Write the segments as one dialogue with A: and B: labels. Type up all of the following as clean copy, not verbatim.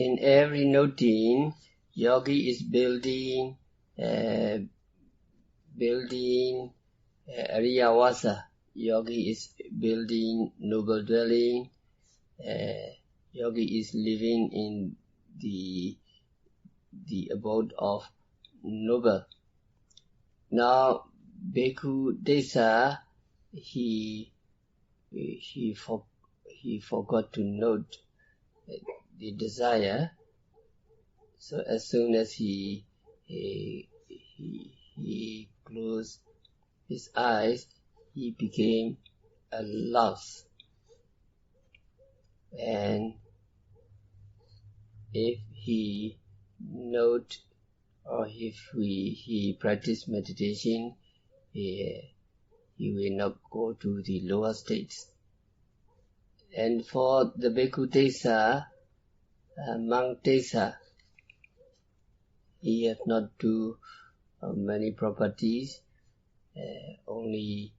A: In every noting, yogi is building Ariyavasa. Yogi is building noble dwelling. Yogi is living in the abode of noble. Now, Bhikkhu Desa, he forgot to note the desire. So as soon as he closed his eyes, he became a louse. And if he note or if he practice meditation, he will not go to the lower states. And for the Bhikkhu Desa, monk Desa, he has not too many properties, only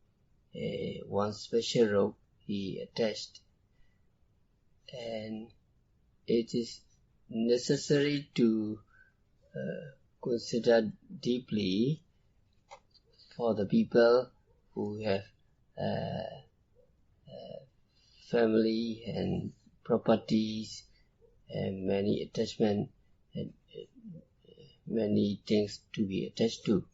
A: one special robe he attached. And it is necessary to consider deeply for the people who have family and properties and many attachments and many things to be attached to.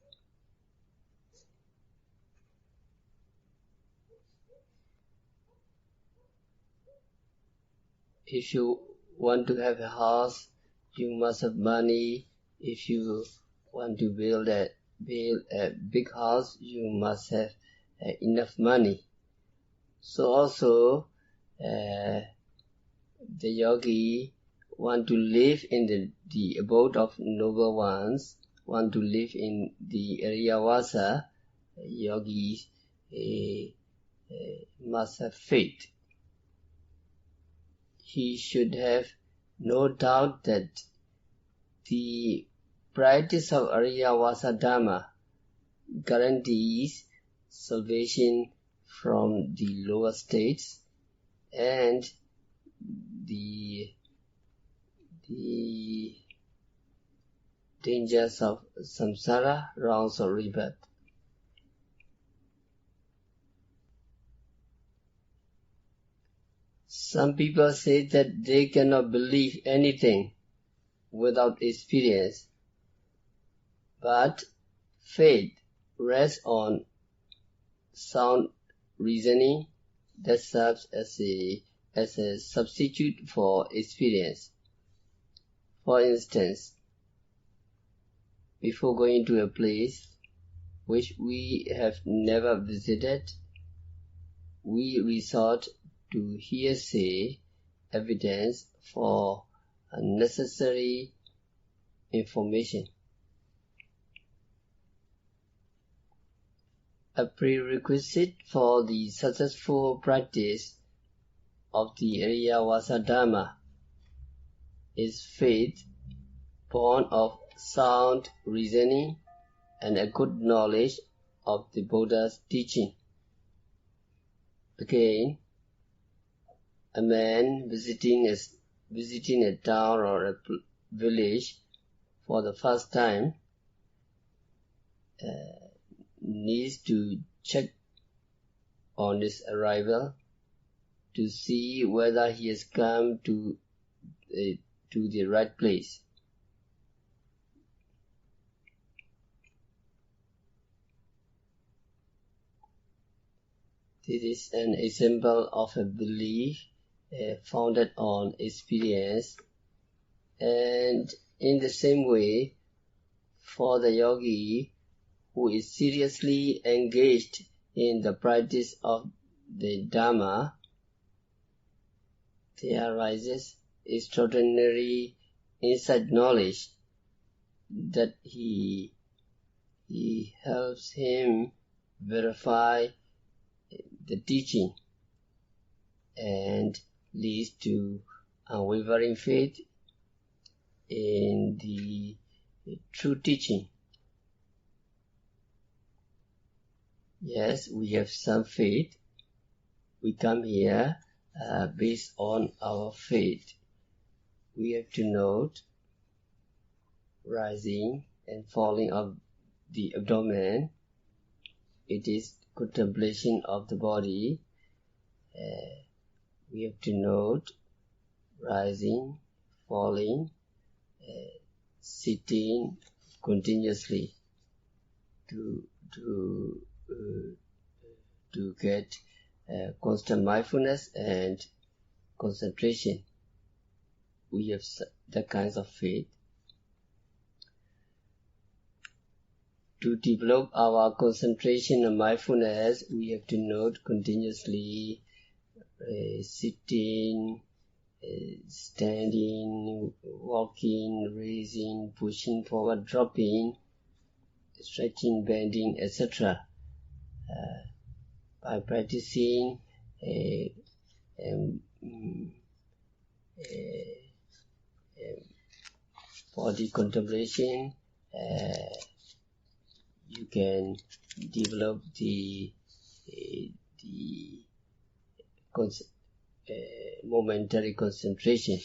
A: If you want to have a house, you must have money. If you want to build a big house, you must have enough money. So also, the yogi want to live in the abode of noble ones, want to live in the Ariyavasa. Yogis must have faith. He should have no doubt that the practice of Ariyavasa Dhamma guarantees salvation from the lower states and the dangers of samsara, wrongs of rebirth. Some people say that they cannot believe anything without experience, but faith rests on sound reasoning that serves as a substitute for experience. For instance, before going to a place which we have never visited, we resort to hearsay evidence for necessary information. A prerequisite for the successful practice of the Ariyavasa Dhamma is faith born of sound reasoning and a good knowledge of the Buddha's teaching. Again, a man visiting a town or a village for the first time needs to check on his arrival to see whether he has come to the right place. This is an example of a belief founded on experience, and in the same way, for the yogi who is seriously engaged in the practice of the Dhamma, there arises extraordinary insight knowledge that he helps him verify the teaching and leads to unwavering faith in the true teaching. Yes, we have some faith. We come here based on our faith. we have to note rising and falling of the abdomen. It is contemplation of the body. We have to note rising, falling, sitting continuously to get constant mindfulness and concentration. We have that kinds of faith. To develop our concentration and mindfulness, we have to note continuously sitting, standing, walking, raising, pushing forward, dropping, stretching, bending, etc. By practicing body contemplation, you can develop the momentary concentration.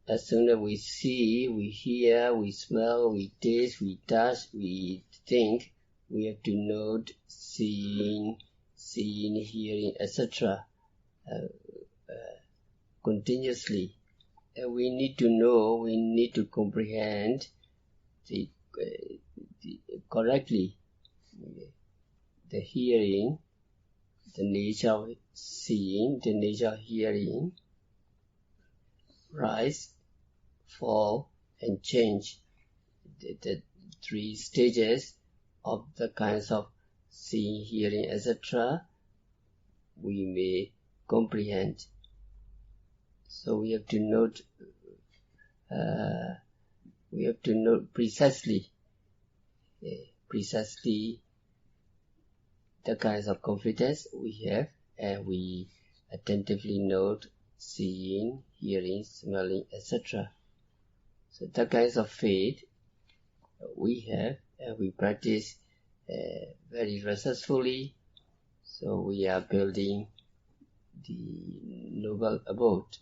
A: As soon as we see, we hear, we smell, we taste, we touch, we think, we have to note seeing, hearing, etc. Continuously. We need to know, we need to comprehend correctly the hearing, the nature of seeing, the nature of hearing, rise, fall, and change. The three stages of the kinds of seeing, hearing, etc. we may comprehend. So we have to note precisely the kinds of confidence we have, and we attentively note seeing, hearing, smelling, etc. So the kinds of faith we have, and we practice very resourcefully. So we are building the noble abode.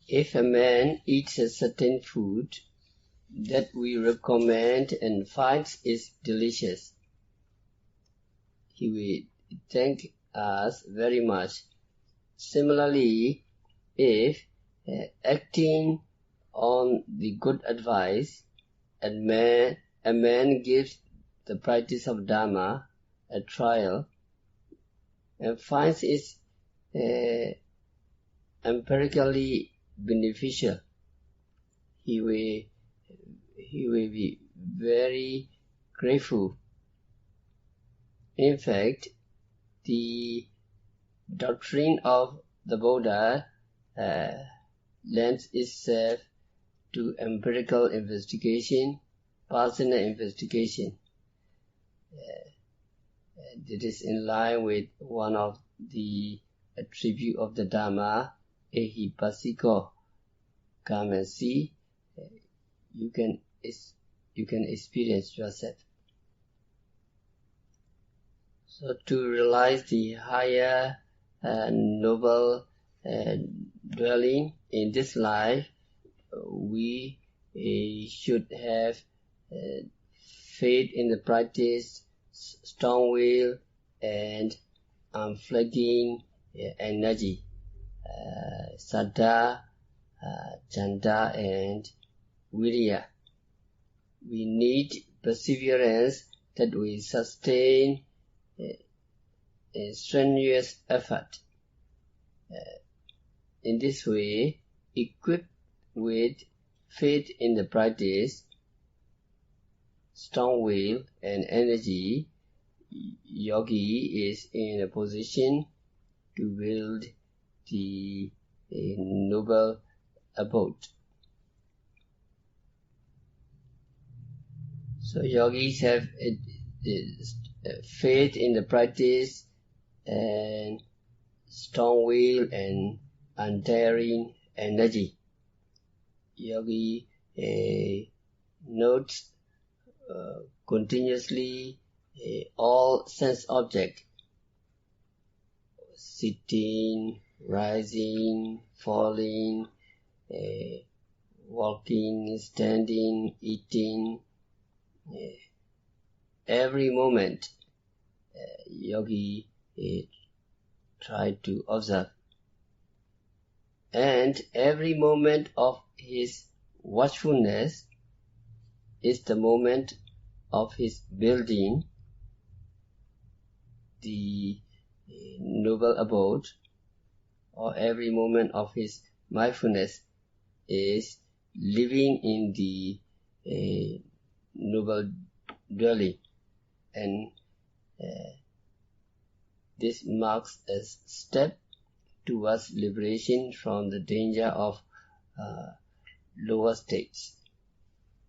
A: If a man eats a certain food that we recommend and finds it delicious, he will thank us very much. Similarly, if acting on the good advice, a man gives the practice of Dharma a trial and finds it empirically beneficial, he will be very grateful. In fact, the doctrine of the Buddha lends itself to empirical investigation, personal investigation. It is in line with one of the attributes of the Dharma, Ehipassiko. Come and see. You can experience yourself. So to realize the higher noble dwelling in this life, we should have faith in the practice, strong will, and unflagging energy, saddha, chanda, and virya. We need perseverance that will sustain a strenuous effort. In this way, equipped with faith in the practice, strong will, and energy, yogi is in a position to build the noble abode. So yogis have faith in the practice and strong will and untiring energy. Yogi notes continuously all sense objects sitting, rising, falling, walking, standing, eating. Every moment, yogi try to observe. And every moment of his watchfulness is the moment of his building the noble abode, or every moment of his mindfulness is living in the noble dwelling. And this marks a step towards liberation from the danger of lower states.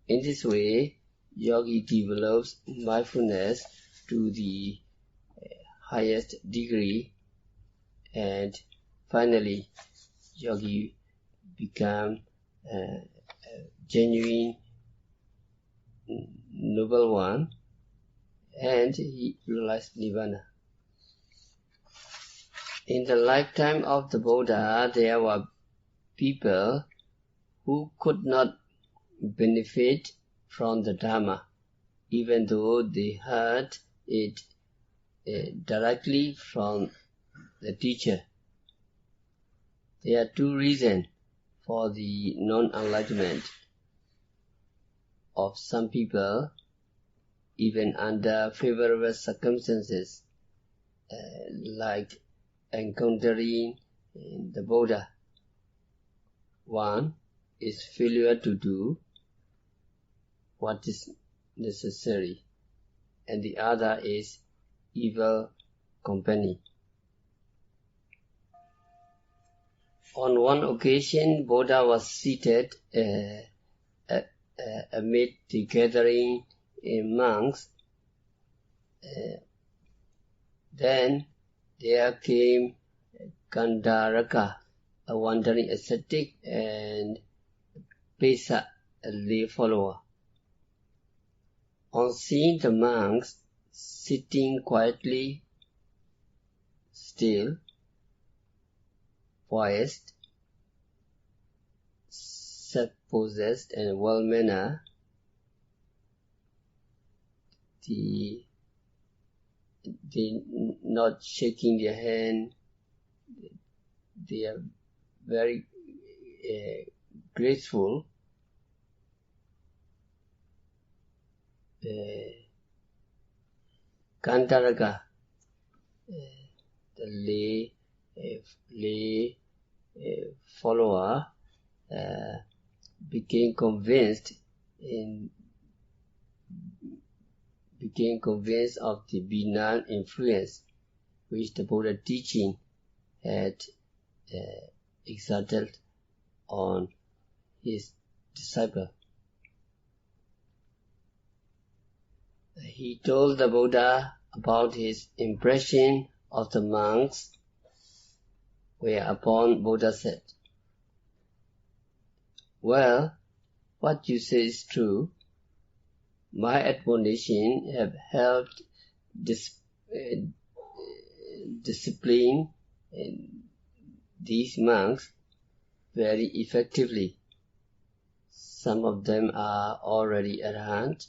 A: In this way, yogi develops mindfulness to the highest degree, and finally yogi become a genuine noble one, and he realized nirvana. In the lifetime of the Buddha, there were people who could not benefit from the Dhamma, even though they heard it directly from the teacher. There are two reasons for the non-enlightenment of some people, even under favorable circumstances, like encountering the Buddha. One is failure to do what is necessary, and the other is evil company. On one occasion, Buddha was seated amid the gathering monks. Then there came Gandharaka, a wandering ascetic, and Pesa, a lay follower. On seeing the monks sitting quietly, still, poised, self-possessed, and well-mannered, they not shaking their hand, they are very graceful. Gandharaka, the lay follower, became convinced of the benign influence which the Buddha teaching had exerted on his disciple. He told the Buddha about his impression of the monks, whereupon Buddha said, "Well, what you say is true. My admonition have helped discipline these monks very effectively. Some of them are already arahant.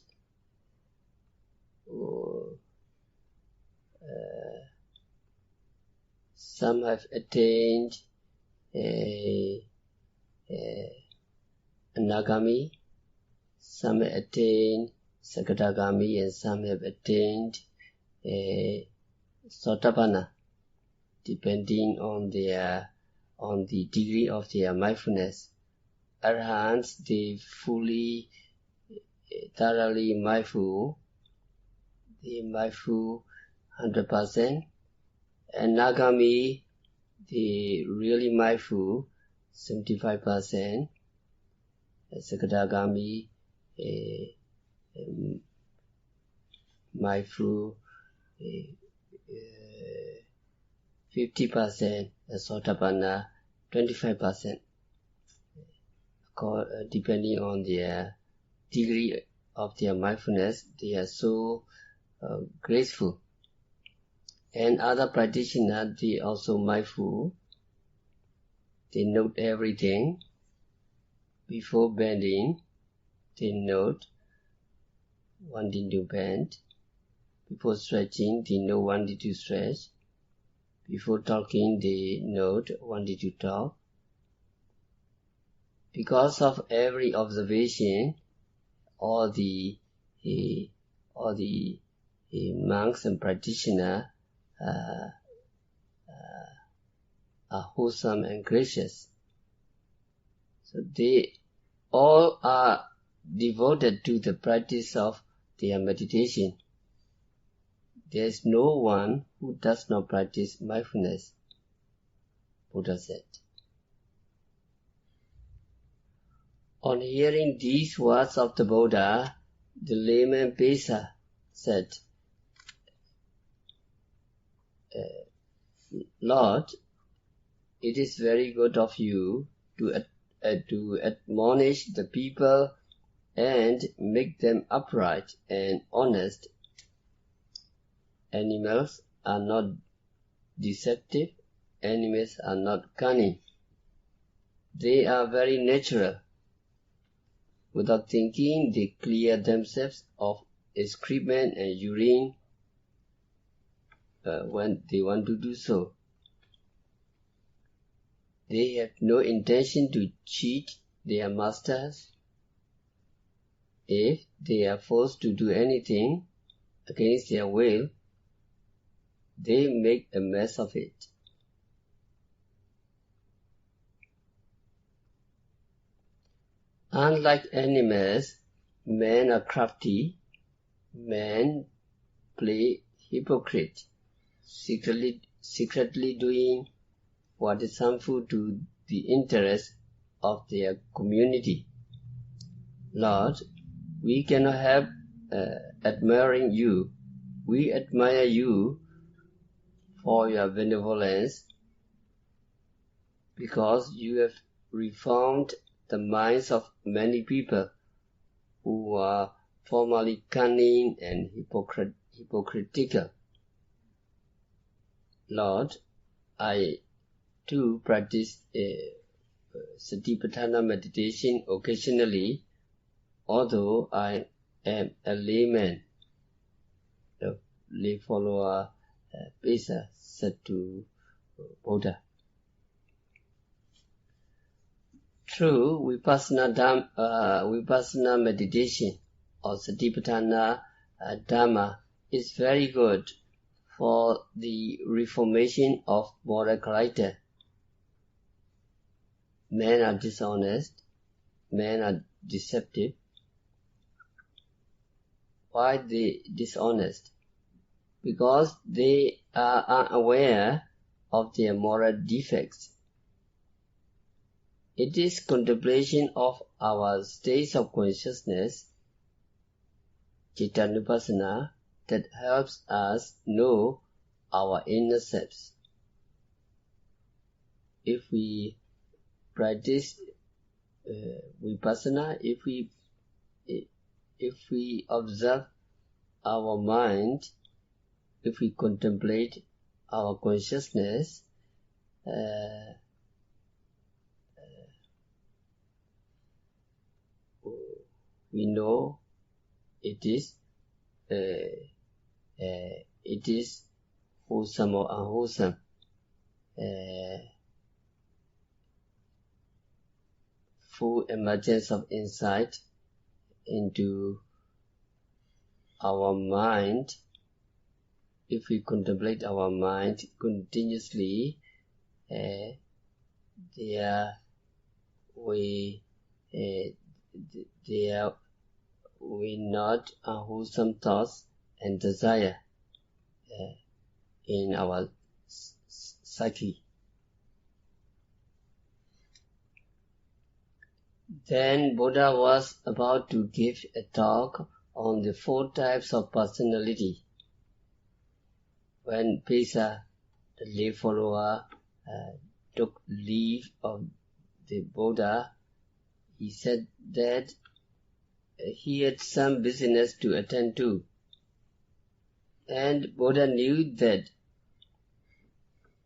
A: Some have attained Anagami, some have attained Sakadagami, and some have attained Sotapanna, depending on the degree of their mindfulness. Arahants, they fully, thoroughly mindful. They mindful 100%. And Nagami, they really mindful 75%. Sakadagami, mindful 50%. Sotapanna 25%. Depending on their degree of their mindfulness, they are so graceful. And other practitioners, they also mindful. They note everything. Before bending, they note wanting to bend. Before stretching, they know wanting to stretch. Before talking, they note wanting to talk. Because of every observation, all the monks and practitioners are wholesome and gracious. So they all are devoted to the practice of their meditation. There is no one who does not practice mindfulness, Buddha said. On hearing these words of the Buddha, the layman Pesa said, Lord, it is very good of you to admonish the people and make them upright and honest. Animals are not deceptive. Animals are not cunning. They are very natural. Without thinking, they clear themselves of excrement and urine when they want to do so. They have no intention to cheat their masters. If they are forced to do anything against their will, they make a mess of it. Unlike animals, men are crafty. Men play hypocrite, secretly doing what is harmful to the interests of their community. Lord, we cannot help admiring you. We admire you for your benevolence, because you have reformed the minds of many people who were formerly cunning and hypocritical. Lord, I too practice Satipatthana meditation occasionally, although I am a layman. The lay follower Pesa said to Buddha. True, Vipassana meditation or Satipatthana Dhamma is very good for the reformation of moral character. Men are dishonest, men are deceptive. Why they dishonest? Because they are unaware of their moral defects. It is contemplation of our states of consciousness, Cittanupassana, that helps us know our inner selves. If we practice Vipassana, if we observe our mind, if we contemplate our consciousness, we know it is wholesome or unwholesome. Full emergence of insight into our mind. If we contemplate our mind continuously, there we not unwholesome thoughts and desire in our psyche. Then Buddha was about to give a talk on the 4 types of personality. When Pesa, the lay follower, took leave of the Buddha, he said that he had some business to attend to. And Buddha knew that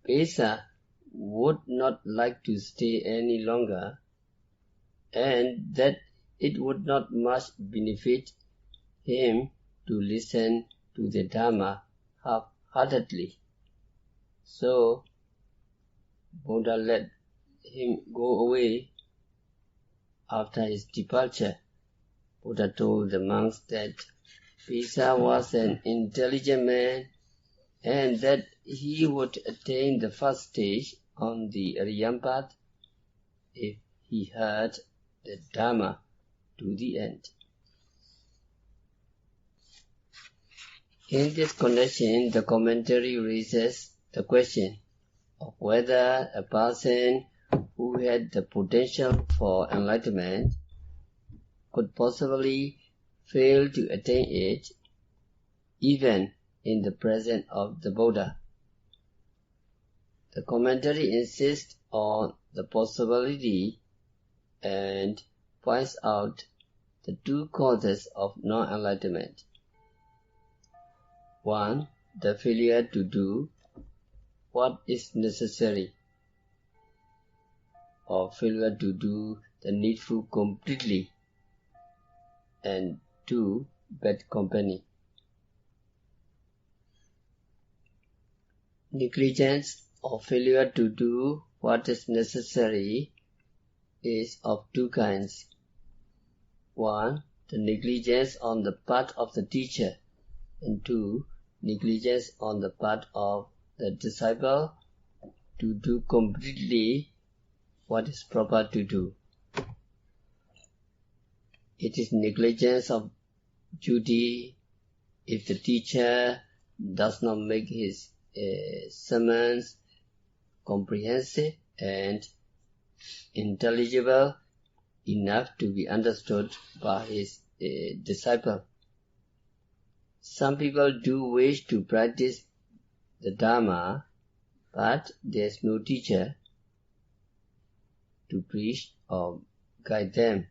A: Pesa would not like to stay any longer, and that it would not much benefit him to listen to the Dhamma half-heartedly. So Buddha let him go away. After his departure, Buddha told the monks that Pesa was an intelligent man and that he would attain the first stage on the Ariyam path if he heard the Dhamma to the end. In this connection, the commentary raises the question of whether a person who had the potential for enlightenment could possibly fail to attain it even in the presence of the Buddha. The commentary insists on the possibility and points out the two causes of non-enlightenment. 1. The failure to do what is necessary, or failure to do the needful completely. And 2. Bad company. Negligence or failure to do what is necessary is of two kinds. 1. The negligence on the part of the teacher, and 2. Negligence on the part of the disciple to do completely what is proper to do. It is negligence of duty if the teacher does not make his sermons comprehensive and intelligible enough to be understood by his disciple. Some people do wish to practice the Dhamma, but there is no teacher to preach or guide them.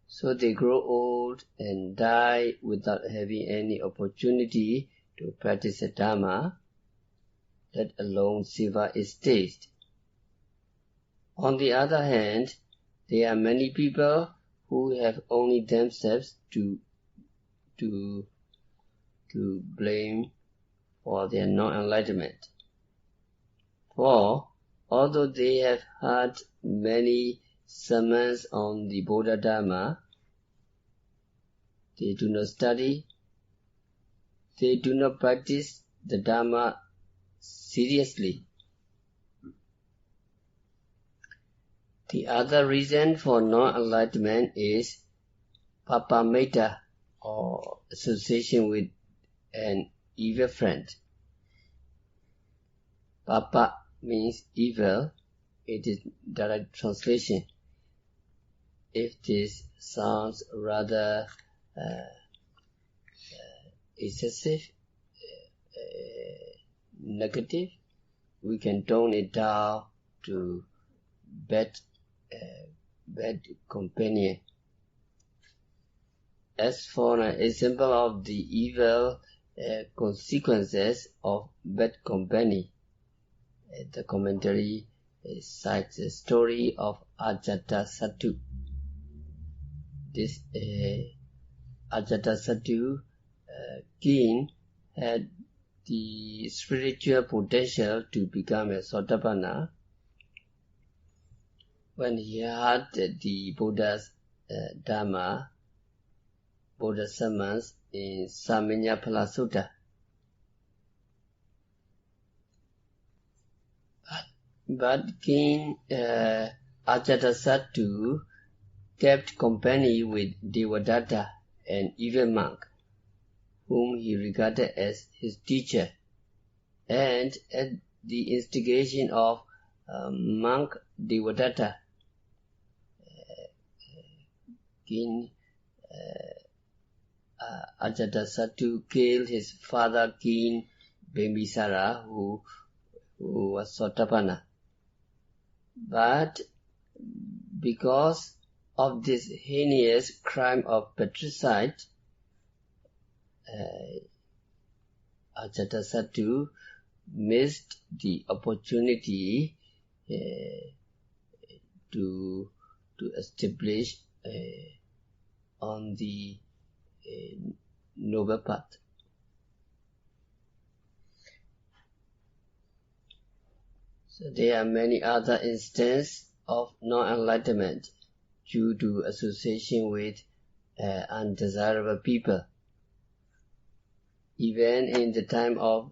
A: So they grow old and die without having any opportunity to practice the Dhamma, let alone savor its taste. On the other hand, there are many people who have only themselves to blame for their non-enlightenment. For although they have heard many sermons on the Buddha Dhamma, they do not study, they do not practice the Dhamma seriously. The other reason for non-enlightenment is papametta, or association with an evil friend. Papa means evil. It is direct translation. If this sounds rather excessive, negative, we can tone it down to bad companion. As for an example of the evil consequences of bad company, the commentary cites the story of Ajatasattu. This Ajatasattu king had the spiritual potential to become a Sotapanna. When he heard the Buddha's Dhamma, Buddha sermons in Sammiññaphala Sutta, but King Ajatasattu kept company with Devadatta, an evil monk, whom he regarded as his teacher, and at the instigation of monk Devadatta, King Ajatasattu killed his father King Bimbisara, who was Sotapanna. But because of this heinous crime of patricide, Ajatasattu missed the opportunity to establish on the noble path. So there are many other instances of non-enlightenment due to association with undesirable people. Even in the time of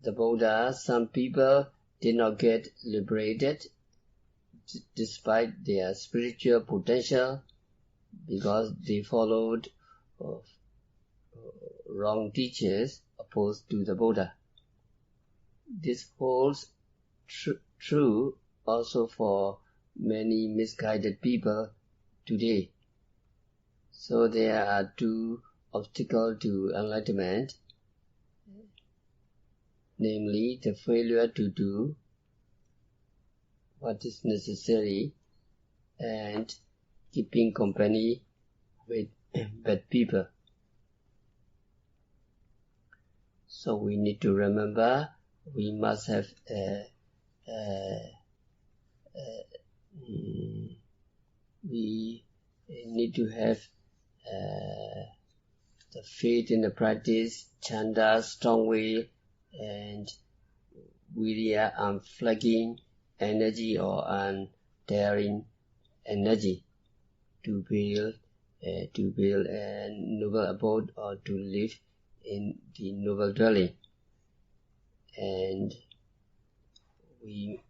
A: the Buddha, some people did not get liberated despite their spiritual potential because they followed wrong teachers opposed to the Buddha. This holds true also for many misguided people today. So there are two obstacles to enlightenment, namely the failure to do what is necessary and keeping company with bad people. So we need to remember we must have we need to have the faith in the practice, chanda, strong will, and virya, unflagging energy or undaring energy to build a noble abode or to live in the noble dwelling. And we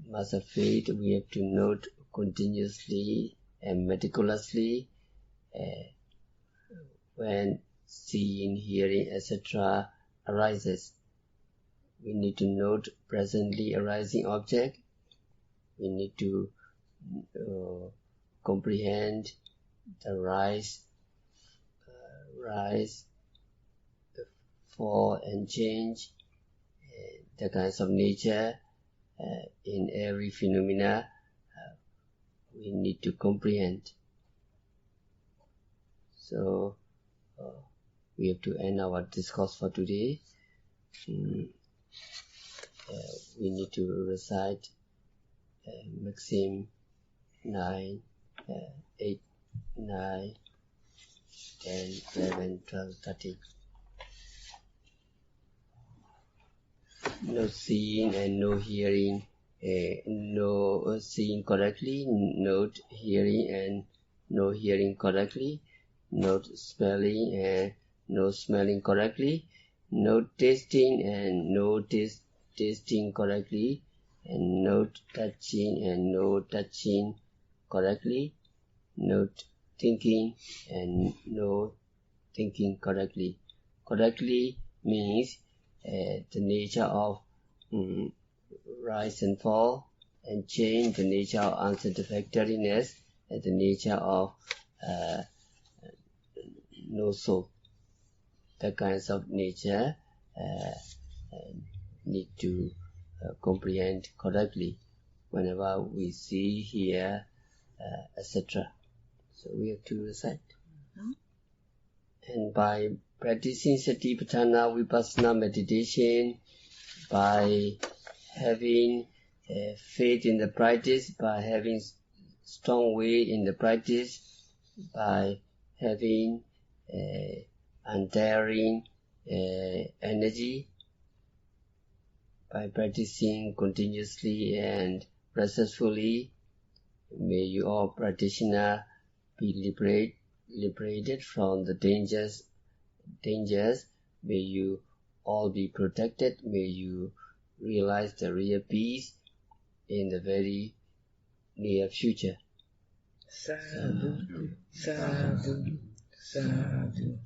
A: must have faith. We have to note continuously and meticulously when seeing, hearing, etc. arises. We need to note presently arising object. We need to comprehend the rise, fall and change, the kinds of nature in every phenomena. We need to comprehend. So we have to end our discourse for today. We need to recite maxim 9, 8, 9, 10, 11, 12, 13. No seeing and no hearing, no seeing correctly, not hearing and no hearing correctly, not smelling and no smelling correctly, no tasting and no tasting correctly, and not touching and no touching correctly, not thinking and no thinking correctly. Correctly means the nature of rise and fall and change, the nature of unsatisfactoriness, and the nature of no soul. The kinds of nature need to comprehend correctly whenever we see, hear, etc. So we have to recite. And by practicing Satipatthana Vipassana meditation, by having faith in the practice, by having strong will in the practice, by having undaring energy, by practicing continuously and successfully, may you all practitioners be liberated from the dangers. May you all be protected. May you realize the real peace in the very near future.
B: Sadhu, sadhu, sadhu.